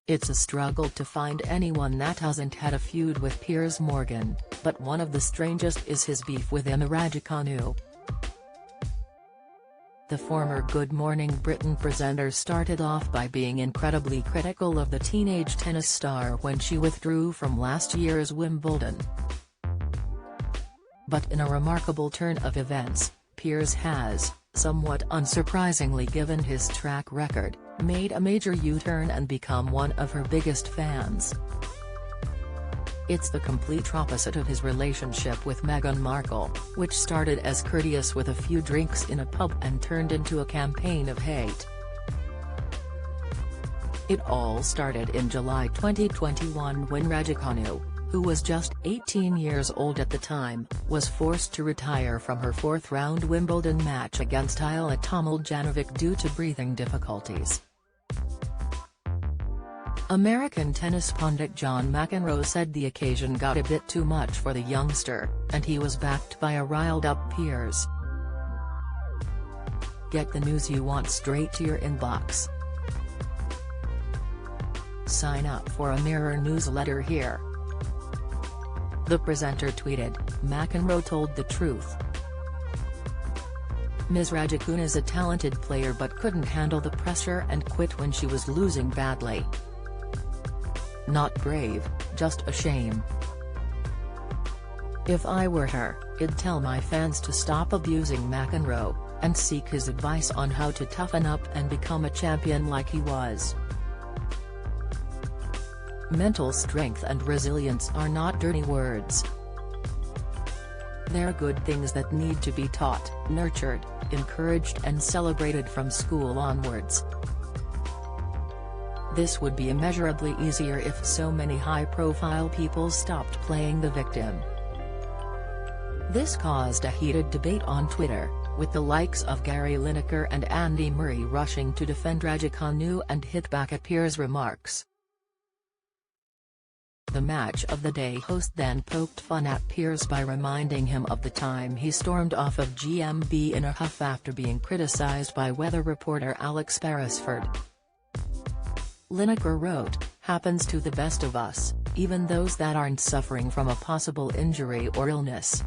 It's a struggle to find anyone that hasn't had a feud with Piers Morgan, but one of the strangest is his beef with Raducanu. The former Good Morning Britain presenter started off by being incredibly critical of the teenage tennis star when she withdrew from last year's Wimbledon. But in a remarkable turn of events, Piers has, somewhat unsurprisingly given his track record, made a major U-turn and become one of her biggest fans. It's the complete opposite of his relationship with Meghan Markle, which started as courteous with a few drinks in a pub and turned into a campaign of hate. It all started in July 2021 when Raducanu, who was just 18 years old at the time, was forced to retire from her fourth-round Wimbledon match against Ajla Tomljanovic due to breathing difficulties. American tennis pundit John McEnroe said the occasion got a bit too much for the youngster, and he was backed by a riled-up Piers. Get the news you want straight to your inbox. Sign up for a Mirror newsletter here. The presenter tweeted, "McEnroe told the truth. Ms. Raducanu is a talented player but couldn't handle the pressure and quit when she was losing badly. Not brave, just a shame. If I were her, I'd tell my fans to stop abusing McEnroe, and seek his advice on how to toughen up and become a champion like he was. Mental strength and resilience are not dirty words. They're good things that need to be taught, nurtured, encouraged and celebrated from school onwards. This would be immeasurably easier if so many high-profile people stopped playing the victim." This caused a heated debate on Twitter, with the likes of Gary Lineker and Andy Murray rushing to defend Raducanu and hit back at Piers' remarks. The Match of the Day host then poked fun at Piers by reminding him of the time he stormed off of GMB in a huff after being criticised by weather reporter Alex Beresford. Lineker wrote, "Happens to the best of us, even those that aren't suffering from a possible injury or illness."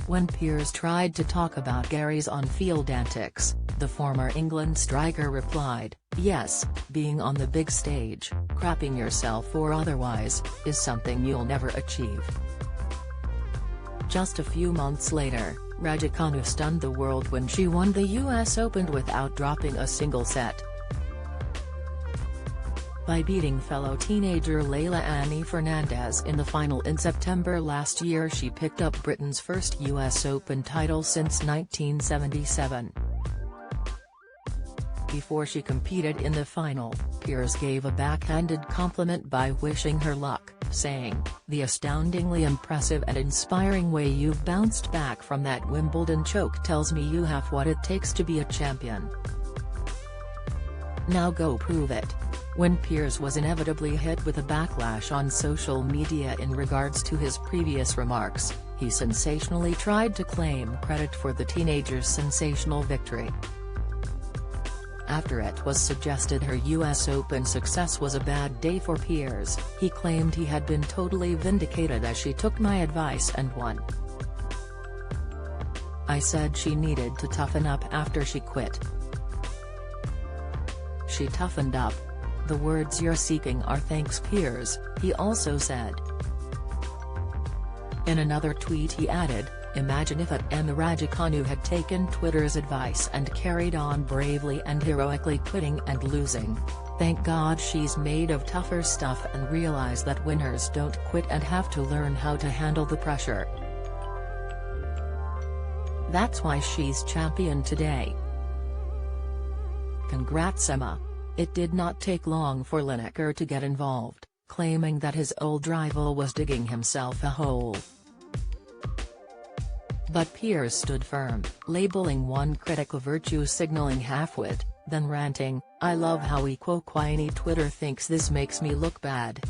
When Piers tried to talk about Gary's on-field antics, the former England striker replied, "Yes, being on the big stage, crapping yourself or otherwise, is something you'll never achieve." Just a few months later, Raducanu stunned the world when she won the US Open without dropping a single set. By beating fellow teenager Leylah Annie Fernandez in the final in September last year, she picked up Britain's first US Open title since 1977. Before she competed in the final, Piers gave a backhanded compliment by wishing her luck, saying, "The astoundingly impressive and inspiring way you've bounced back from that Wimbledon choke tells me you have what it takes to be a champion. Now go prove it." When Piers was inevitably hit with a backlash on social media in regards to his previous remarks, he sensationally tried to claim credit for the teenager's sensational victory. After it was suggested her US Open success was a bad day for Piers, he claimed he had been totally vindicated as she took my advice and won. "I said she needed to toughen up after she quit. She toughened up. The words you're seeking are thanks Piers," he also said. In another tweet he added, "Imagine if Raducanu had taken Twitter's advice and carried on bravely and heroically quitting and losing. Thank God she's made of tougher stuff and realized that winners don't quit and have to learn how to handle the pressure. That's why she's champion today. Congrats Emma." It did not take long for Lineker to get involved, claiming that his old rival was digging himself a hole. But Piers stood firm, labeling one critic a virtue-signaling halfwit, then ranting, "I love how Equoquini Twitter thinks this makes me look bad."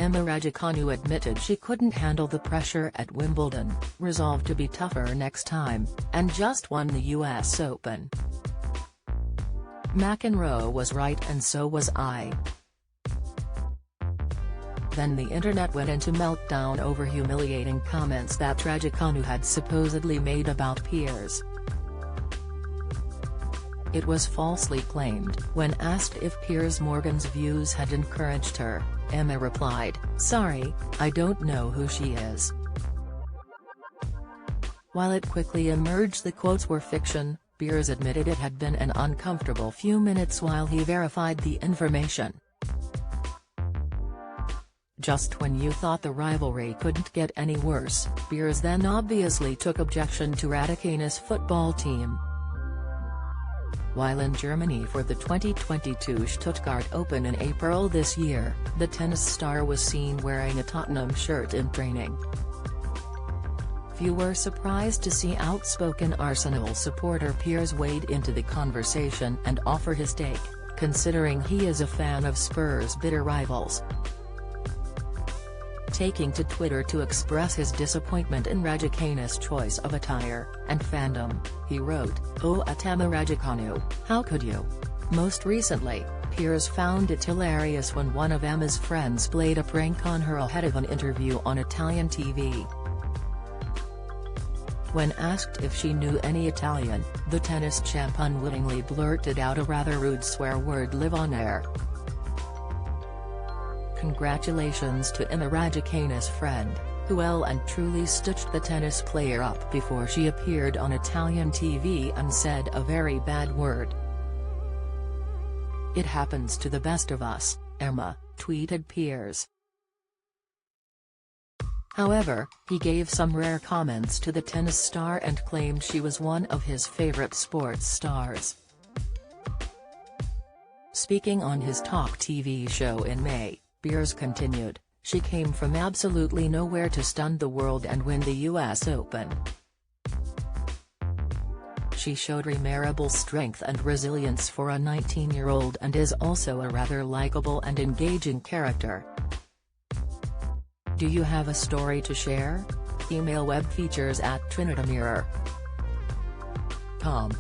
Raducanu admitted she couldn't handle the pressure at Wimbledon, resolved to be tougher next time, and just won the US Open. McEnroe was right and so was I. Then the internet went into meltdown over humiliating comments that Raducanu had supposedly made about Piers. It was falsely claimed. When asked if Piers Morgan's views had encouraged her, Emma replied, "Sorry, I don't know who she is." While it quickly emerged the quotes were fiction, Piers admitted it had been an uncomfortable few minutes while he verified the information. Just when you thought the rivalry couldn't get any worse, Piers then obviously took objection to Raducanu's football team. While in Germany for the 2022 Stuttgart Open in April this year, the tennis star was seen wearing a Tottenham shirt in training. Few were surprised to see outspoken Arsenal supporter Piers wade into the conversation and offer his take, considering he is a fan of Spurs' bitter rivals. Taking to Twitter to express his disappointment in Raducanu's choice of attire and fandom, he wrote, "Oh Atama Raducanu, how could you?" Most recently, Piers found it hilarious when one of Emma's friends played a prank on her ahead of an interview on Italian TV. When asked if she knew any Italian, the tennis champ unwittingly blurted out a rather rude swear word live on air. Congratulations to Emma Raducanu's friend, who well and truly stitched the tennis player up before she appeared on Italian TV and said a very bad word. "It happens to the best of us," Emma tweeted Piers. However, he gave some rare comments to the tennis star and claimed she was one of his favorite sports stars. Speaking on his Talk TV show in May, Piers continued, "She came from absolutely nowhere to stun the world and win the US Open. She showed remarkable strength and resilience for a 19-year-old and is also a rather likable and engaging character. Do you have a story to share? Email webfeatures@trinitymirror.com."